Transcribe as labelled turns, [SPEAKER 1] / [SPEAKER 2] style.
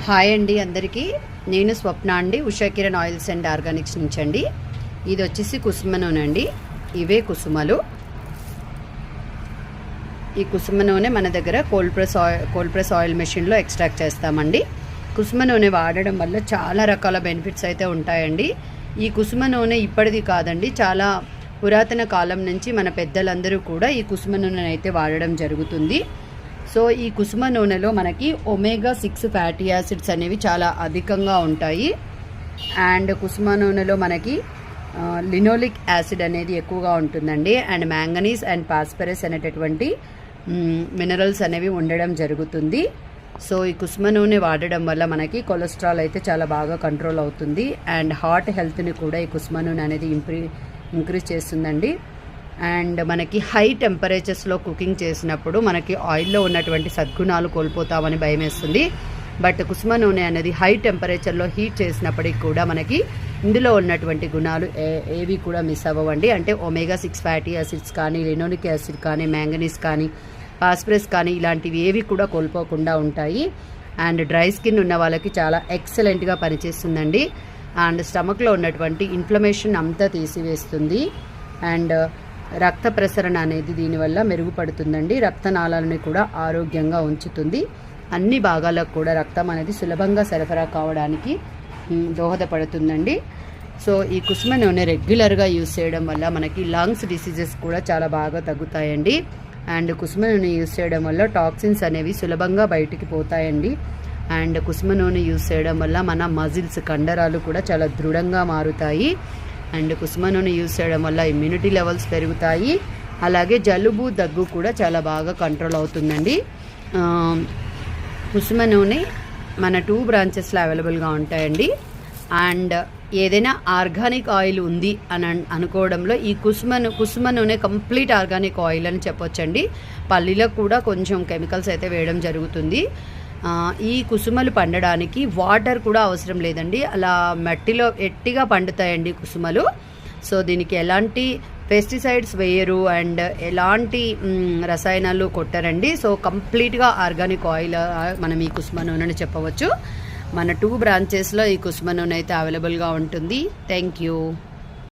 [SPEAKER 1] Hi అండి అందరికీ. నేను స్వప్న అండి, Usha Kiran oils and Organics నుంచి అండి. ఇది వచ్చేసి కుసుమ నూనె అండి. ఇవే కుసుమలు. ఈ కుసుమ నూనె మన దగ్గర కోల్డ్ ప్రెస్ ఆయిల్ మెషిన్లో ఎక్స్ట్రాక్ట్ చేస్తామండి. కుసుమ నూనె వాడడం వల్ల చాలా రకాల బెనిఫిట్స్ అయితే ఉంటాయండి. ఈ కుసుమ నూనె ఇప్పటిది కాదండి, చాలా పురాతన కాలం నుంచి మన పెద్దలందరూ కూడా ఈ కుసుమ నూనెను అయితే వాడడం జరుగుతుంది. సో ఈ కుసుమ నూనెలో మనకి omega-6 ఫ్యాటీ యాసిడ్స్ అనేవి చాలా అధికంగా ఉంటాయి. అండ్ కుసుమ నూనెలో మనకి లినోలిక్ యాసిడ్ అనేది ఎక్కువగా ఉంటుందండి. అండ్ మ్యాంగనీస్ అండ్ ఫాస్ఫరస్ అనేటటువంటి మినరల్స్ అనేవి ఉండడం జరుగుతుంది. సో ఈ కుసుమ నూనె వాడడం వల్ల మనకి కొలెస్ట్రాల్ అయితే చాలా బాగా కంట్రోల్ అవుతుంది. అండ్ హార్ట్ హెల్త్ని కూడా ఈ కుసుమ నూనె అనేది ఇంక్రీజ్ చేస్తుందండి. అండ్ మనకి హై టెంపరేచర్స్లో కుకింగ్ చేసినప్పుడు మనకి ఆయిల్లో ఉన్నటువంటి సద్గుణాలు కోల్పోతామని భయం వేస్తుంది. బట్ కుసుమ నూనె అనేది హై టెంపరేచర్లో హీట్ చేసినప్పటికి కూడా మనకి ఇందులో ఉన్నటువంటి గుణాలు ఏవి కూడా మిస్ అవ్వండి. అంటే omega-6 ఫ్యాటీ యాసిడ్స్ కానీ, లినోలిక్ యాసిడ్ కానీ, మ్యాంగనీస్ కానీ, ఫాస్ఫరస్ కానీ ఇలాంటివి ఏవి కూడా కోల్పోకుండా ఉంటాయి. అండ్ డ్రై స్కిన్ ఉన్న వాళ్ళకి చాలా ఎక్సలెంట్గా పనిచేస్తుందండి. అండ్ స్టమక్లో ఉన్నటువంటి ఇన్ఫ్లమేషన్ అంతా తీసివేస్తుంది. అండ్ రక్త ప్రసరణ అనేది దీనివల్ల మెరుగుపడుతుందండి. రక్తనాళాలని కూడా ఆరోగ్యంగా ఉంచుతుంది. అన్ని భాగాలకు కూడా రక్తం అనేది సులభంగా సరఫరా కావడానికి దోహదపడుతుందండి. సో ఈ కుసుమ నూనె రెగ్యులర్గా యూజ్ చేయడం వల్ల మనకి లంగ్స్ డిసీజెస్ కూడా చాలా బాగా తగ్గుతాయండి. అండ్ కుసుమ నూనె యూజ్ చేయడం వల్ల టాక్సిన్స్ అనేవి సులభంగా బయటికి పోతాయండి. అండ్ కుసుమ నూనె యూజ్ చేయడం వల్ల మన మజిల్స్ కండరాలు కూడా చాలా దృఢంగా మారుతాయి. అండ్ కుసుమ నూనె యూజ్ చేయడం వల్ల ఇమ్యూనిటీ లెవెల్స్ పెరుగుతాయి. అలాగే జలుబు దగ్గు కూడా చాలా బాగా కంట్రోల్ అవుతుందండి. కుసుమ నూనె మన 2 బ్రాంచెస్లో అవైలబుల్గా ఉంటాయండి. అండ్ ఏదైనా ఆర్గానిక్ ఆయిల్ ఉంది అని అనుకోవడంలో ఈ కుసుమ నూనె కంప్లీట్ ఆర్గానిక్ ఆయిల్ అని చెప్పొచ్చండి. పల్లీలకు కూడా కొంచెం కెమికల్స్ అయితే వేయడం జరుగుతుంది. ఈ కుసుమలు పండడానికి వాటర్ కూడా అవసరం లేదండి. అలా మట్టిలో ఎట్టిగా పండుతాయండి కుసుమలు. సో దీనికి ఎలాంటి పెస్టిసైడ్స్ వేయరు అండ్ ఎలాంటి రసాయనాలు కొట్టరండి. సో కంప్లీట్గా ఆర్గానిక్ ఆయిల్ మనం ఈ కుసుమ నూనెని చెప్పవచ్చు. మన 2 బ్రాంచెస్లో ఈ కుసుమ నూనె అయితే అవైలబుల్గా ఉంటుంది. Thank you.